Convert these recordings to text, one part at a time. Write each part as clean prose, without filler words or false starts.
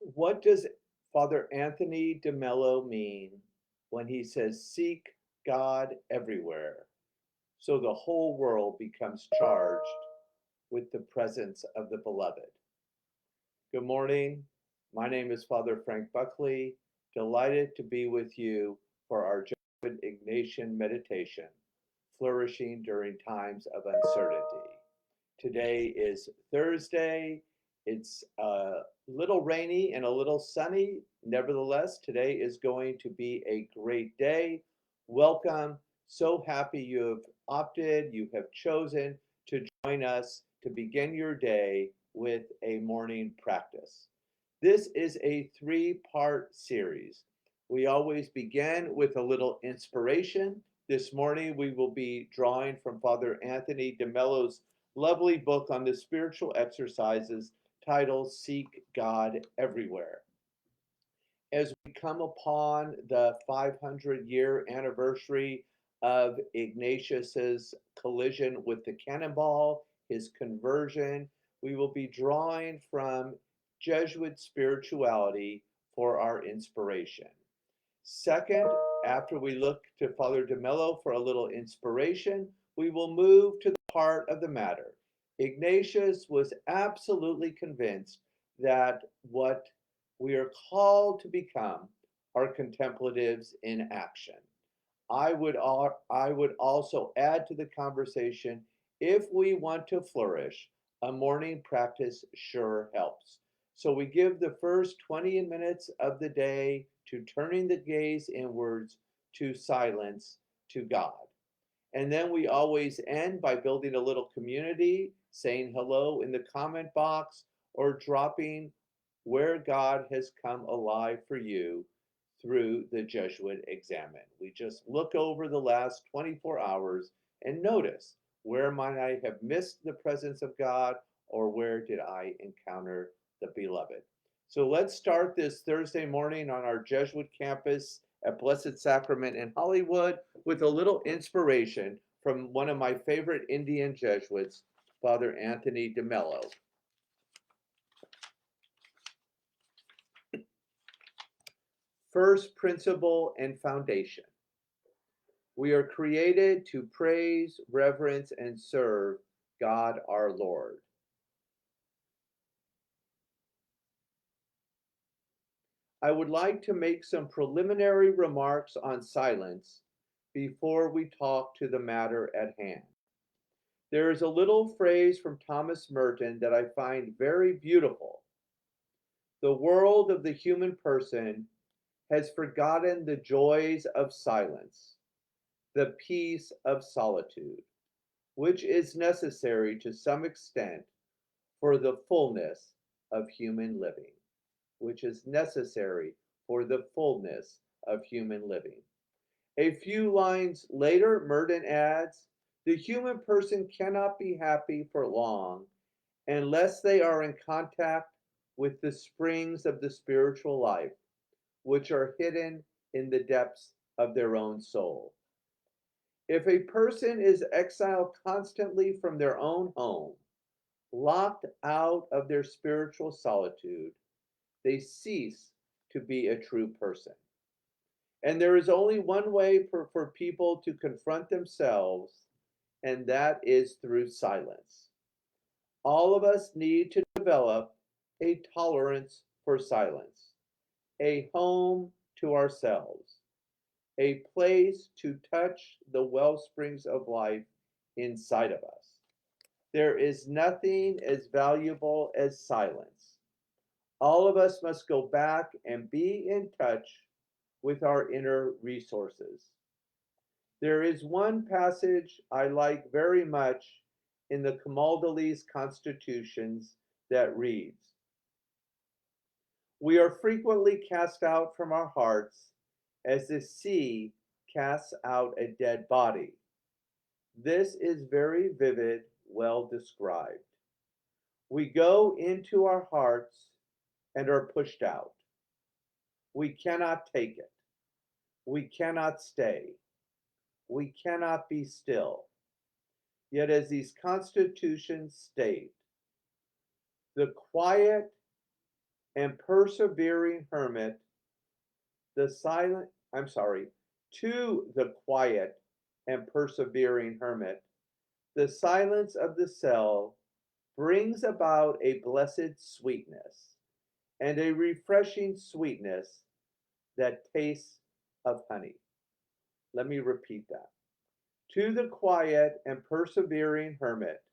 What does Father Anthony DeMello mean when he says, seek God everywhere, so the whole world becomes charged with the presence of the beloved? Good morning. My name is Father Frank Buckley. Delighted to be with you for our Jesuit Ignatian meditation, flourishing during times of uncertainty. Today is Thursday. It's a little rainy and a little sunny. Nevertheless, today is going to be a great day. Welcome. So happy you have opted, you have chosen to join us to begin your day with a morning practice. This is a three-part series. We always begin with a little inspiration. This morning we will be drawing from Father Anthony DeMello's lovely book on the spiritual exercises titled Seek God Everywhere. As we come upon the 500-year anniversary of Ignatius's collision with the cannonball, his conversion, we will be drawing from Jesuit spirituality for our inspiration. Second, after we look to Father DeMello for a little inspiration, we will move to the heart of the matter. Ignatius was absolutely convinced that what we are called to become are contemplatives in action. I would also add to the conversation, if we want to flourish, a morning practice sure helps. So we give the first 20 minutes of the day to turning the gaze inwards, to silence, to God. And then we always end by building a little community, saying hello in the comment box, or dropping where God has come alive for you through the Jesuit Examen. We just look over the last 24 hours and notice, where might I have missed the presence of God, or where did I encounter the beloved? So let's start this Thursday morning on our Jesuit campus at Blessed Sacrament in Hollywood with a little inspiration from one of my favorite Indian Jesuits, Father Anthony DeMello. First principle and foundation. We are created to praise, reverence, and serve God our Lord. I would like to make some preliminary remarks on silence before we talk to the matter at hand. There is a little phrase from Thomas Merton that I find very beautiful. The world of the human person has forgotten the joys of silence, the peace of solitude, which is necessary to some extent for the fullness of human living, which is necessary for the fullness of human living. A few lines later, Merton adds, the human person cannot be happy for long unless they are in contact with the springs of the spiritual life, which are hidden in the depths of their own soul. If a person is exiled constantly from their own home, locked out of their spiritual solitude, they cease to be a true person. And there is only one way for people to confront themselves, and that is through silence. All of us need to develop a tolerance for silence, a home to ourselves, a place to touch the well springs of life inside of us. There is nothing as valuable as silence. All of us must go back and be in touch with our inner resources. There is one passage I like very much in the Camaldolese Constitutions that reads, we are frequently cast out from our hearts as the sea casts out a dead body. This is very vivid, well described. We go into our hearts and are pushed out. We cannot take it. We cannot stay. We cannot be still. Yet as these constitutions state, the quiet and persevering hermit, the silent, I'm sorry, to the quiet and persevering hermit, the silence of the cell brings about a blessed sweetness and a refreshing sweetness that tastes of honey. Let me repeat that. To the quiet and persevering hermit,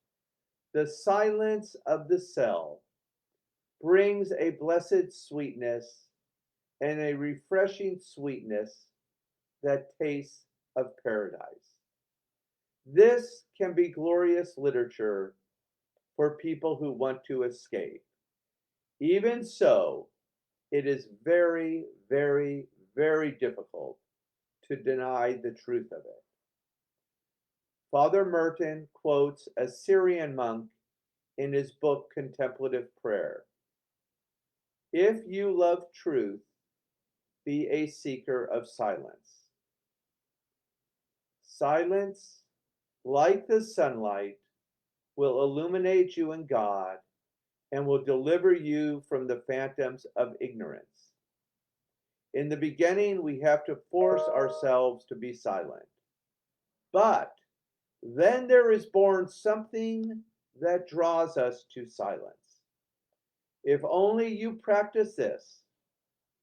the silence of the cell brings a blessed sweetness and a refreshing sweetness that tastes of paradise. This can be glorious literature for people who want to escape. Even so, it is very, very, very difficult to deny the truth of it. Father Merton quotes a Syrian monk in his book Contemplative Prayer. If you love truth, be a seeker of silence. Silence, like the sunlight, will illuminate you in God and will deliver you from the phantoms of ignorance. In the beginning, we have to force ourselves to be silent. But then there is born something that draws us to silence. If only you practice this,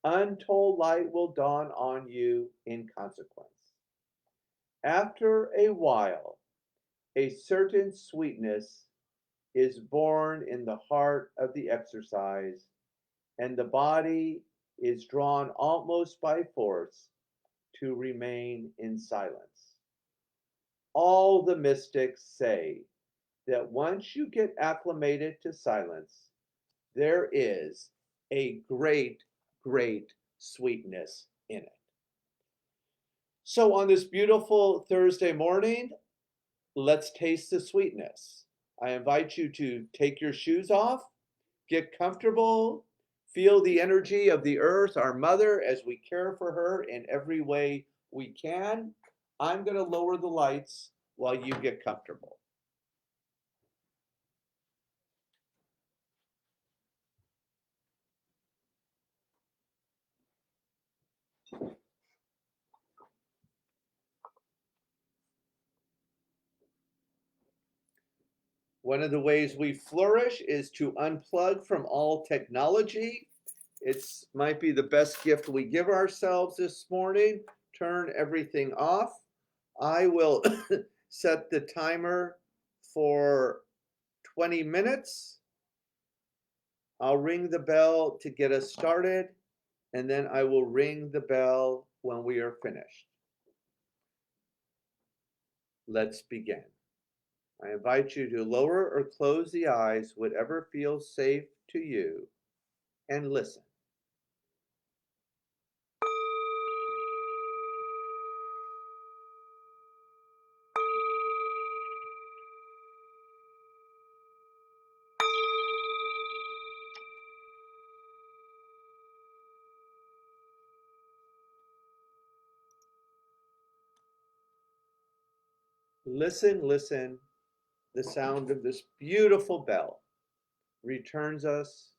untold light will dawn on you in consequence. After a while, a certain sweetness is born in the heart of the exercise, and the body is drawn almost by force to remain in silence. All the mystics say that once you get acclimated to silence, there is a great, great sweetness in it. So, on this beautiful Thursday morning, let's taste the sweetness. I invite you to take your shoes off, get comfortable, feel the energy of the earth, our mother, as we care for her in every way we can. I'm going to lower the lights while you get comfortable. One of the ways we flourish is to unplug from all technology. It might be the best gift we give ourselves this morning. Turn everything off. I will set the timer for 20 minutes. I'll ring the bell to get us started, and then I will ring the bell when we are finished. Let's begin. I invite you to lower or close the eyes, whatever feels safe to you, and listen. Listen, listen. The sound of this beautiful bell returns us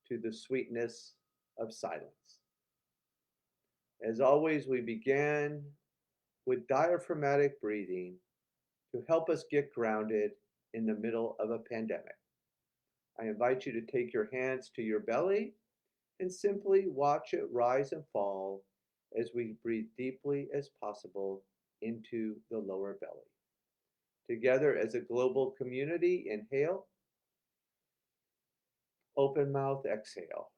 to the sweetness of silence. As always, we begin with diaphragmatic breathing to help us get grounded in the middle of a pandemic. I invite you to take your hands to your belly and simply watch it rise and fall as we breathe deeply as possible into the lower belly. Together as a global community, inhale, open mouth, exhale.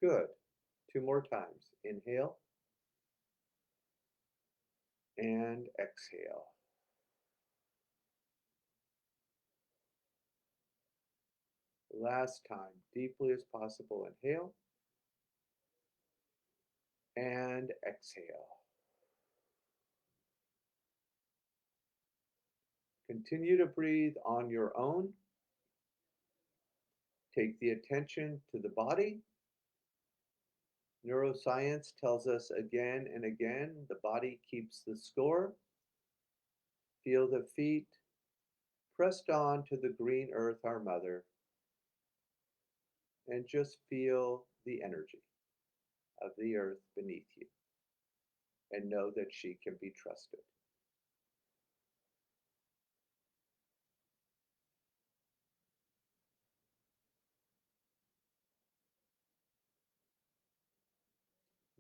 Good. 2 more times. Inhale and exhale. Last time, deeply as possible. Inhale and exhale. Continue to breathe on your own. Take the attention to the body. Neuroscience tells us again and again, the body keeps the score. Feel the feet pressed on to the green earth, our mother, and just feel the energy of the earth beneath you and know that she can be trusted.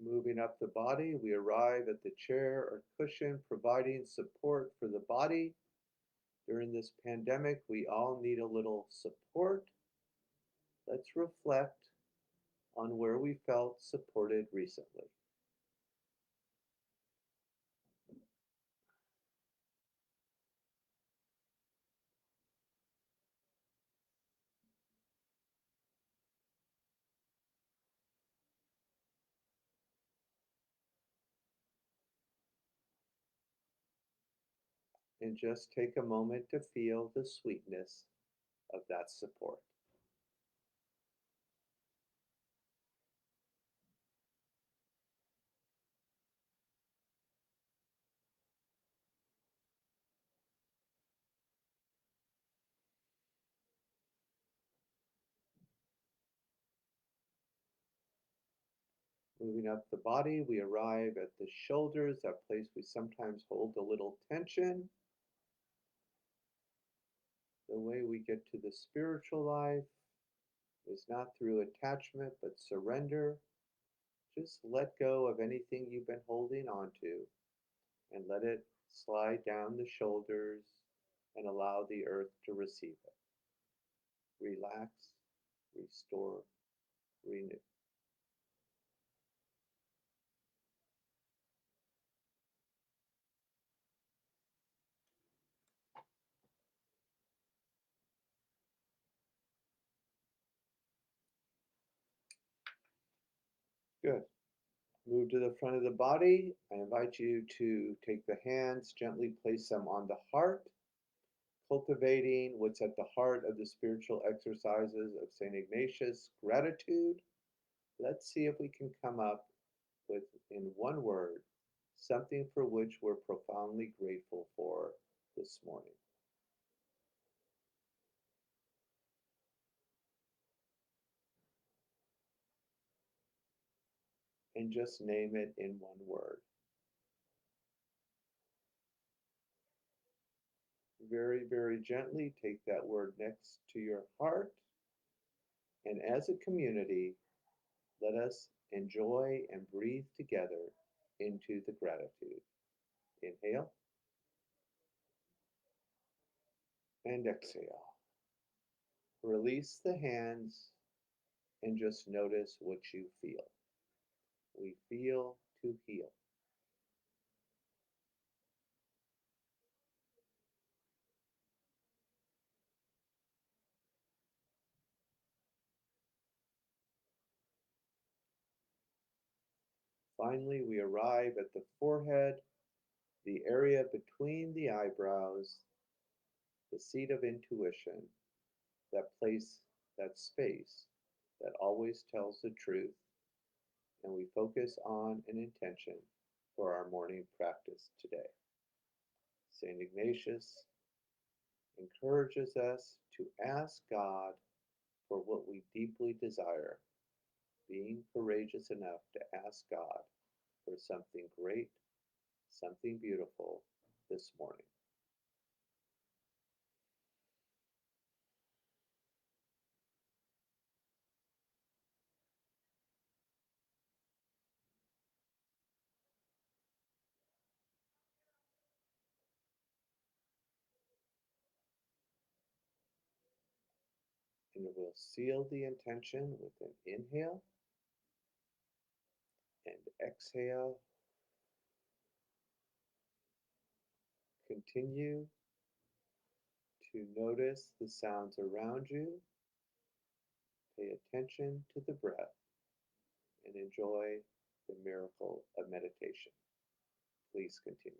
Moving up the body, we arrive at the chair or cushion, providing support for the body. During this pandemic, we all need a little support. Let's reflect on where we felt supported recently. And just take a moment to feel the sweetness of that support. Moving up the body, we arrive at the shoulders, that place we sometimes hold a little tension. The way we get to the spiritual life is not through attachment, but surrender. Just let go of anything you've been holding on to and let it slide down the shoulders and allow the earth to receive it. Relax, restore, renew. Good. Move to the front of the body. I invite you to take the hands, gently place them on the heart, cultivating what's at the heart of the spiritual exercises of St. Ignatius, gratitude. Let's see if we can come up with, in one word, something for which we're profoundly grateful for this morning. And just name it in one word. Very, very gently take that word next to your heart. And as a community, let us enjoy and breathe together into the gratitude. Inhale and exhale. Release the hands and just notice what you feel. We feel to heal. Finally, we arrive at the forehead, the area between the eyebrows, the seat of intuition, that place, that space that always tells the truth, and we focus on an intention for our morning practice today. St. Ignatius encourages us to ask God for what we deeply desire, being courageous enough to ask God for something great, something beautiful this morning. And we'll seal the intention with an inhale and exhale. Continue to notice the sounds around you. Pay attention to the breath and enjoy the miracle of meditation. Please continue.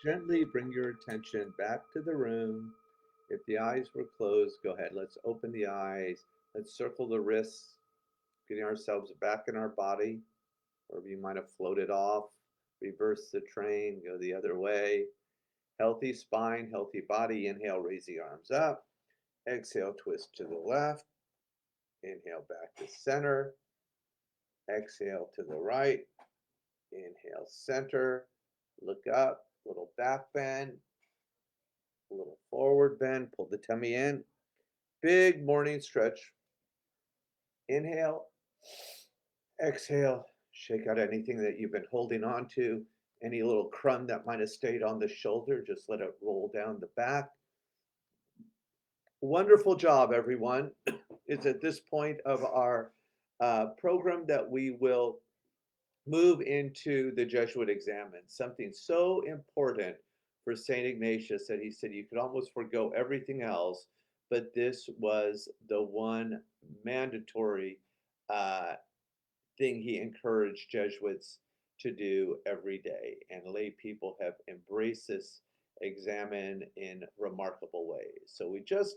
Gently bring your attention back to the room. If the eyes were closed, go ahead. Let's open the eyes. Let's circle the wrists, getting ourselves back in our body, or you might have floated off. Reverse the train, go the other way. Healthy spine, healthy body. Inhale, raise the arms up. Exhale, twist to the left. Inhale, back to center. Exhale to the right. Inhale, center. Look up, little back bend, a little forward bend. Pull the tummy in. Big morning stretch. Inhale, exhale. Shake out anything that you've been holding on to. Any little crumb that might have stayed on the shoulder, just let it roll down the back. Wonderful job, everyone. It's at this point of our program that we will move into the Jesuit Examen, something so important for St. Ignatius that he said you could almost forgo everything else, but this was the one mandatory uh, thing he encouraged Jesuits to do every day. And lay people have embraced this examen in remarkable ways. So we just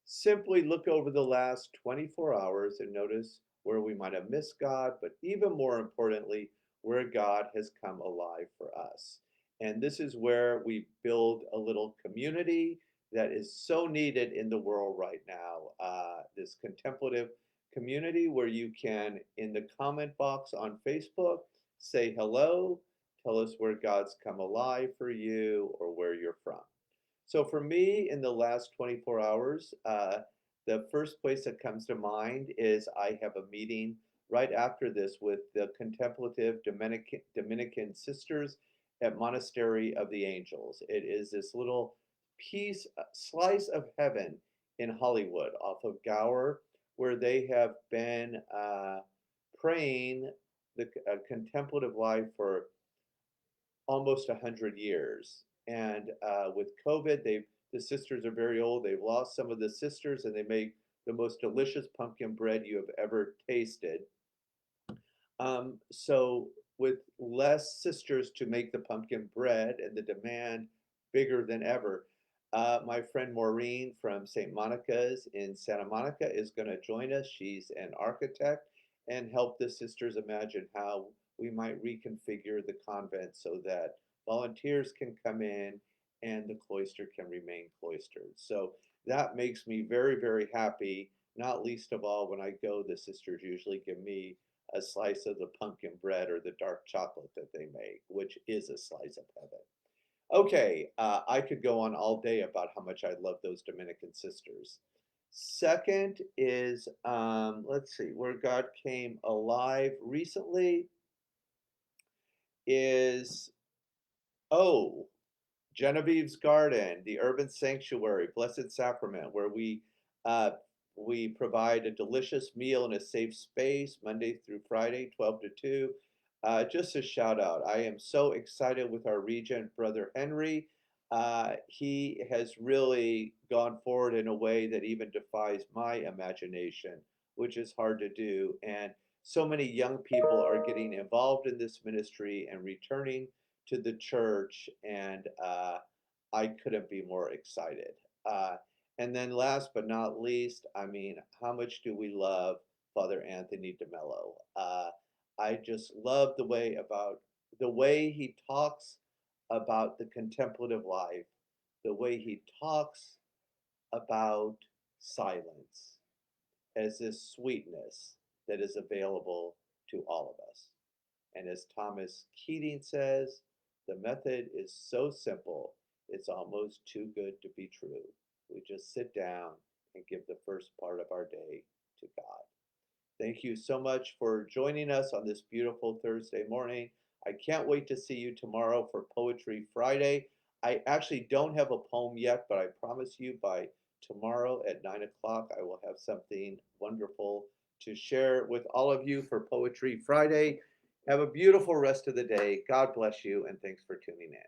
simply look over the last 24 hours and notice where we might have missed God, but even more importantly, where God has come alive for us. And this is where we build a little community that is so needed in the world right now. This contemplative community where you can, in the comment box on Facebook, say hello, tell us where God's come alive for you or where you're from. So for me, in the last 24 hours, the first place that comes to mind is I have a meeting right after this with the contemplative Dominican sisters at Monastery of the Angels. It is this little piece, slice of heaven in Hollywood off of Gower, where they have been praying the contemplative life for almost 100 years. And with COVID, the sisters are very old. They've lost some of the sisters, and they make the most delicious pumpkin bread you have ever tasted. So with less sisters to make the pumpkin bread and the demand bigger than ever, my friend Maureen from St. Monica's in Santa Monica is going to join us. She's an architect and help the sisters imagine how we might reconfigure the convent so that volunteers can come in and the cloister can remain cloistered. So that makes me very, very happy, not least of all when I go, the sisters usually give me a slice of the pumpkin bread or the dark chocolate that they make, which is a slice of heaven. Okay, I could go on all day about how much I love those Dominican sisters. Second is, let's see, where God came alive recently is, oh, Genevieve's Garden, the Urban Sanctuary, Blessed Sacrament, where we provide a delicious meal in a safe space Monday through Friday, 12 to 2. Just a shout out. I am so excited with our regent, Brother Henry. He has really gone forward in a way that even defies my imagination, which is hard to do. And so many young people are getting involved in this ministry and returning to the church, and I couldn't be more excited. And then last but not least, I mean, how much do we love Father Anthony DeMello? I just love the way he talks about the contemplative life, the way he talks about silence as this sweetness that is available to all of us. And as Thomas Keating says, the method is so simple, it's almost too good to be true. We just sit down and give the first part of our day to God. Thank you so much for joining us on this beautiful Thursday morning. I can't wait to see you tomorrow for Poetry Friday. I actually don't have a poem yet, but I promise you by tomorrow at 9 o'clock, I will have something wonderful to share with all of you for Poetry Friday. Have a beautiful rest of the day. God bless you, and thanks for tuning in.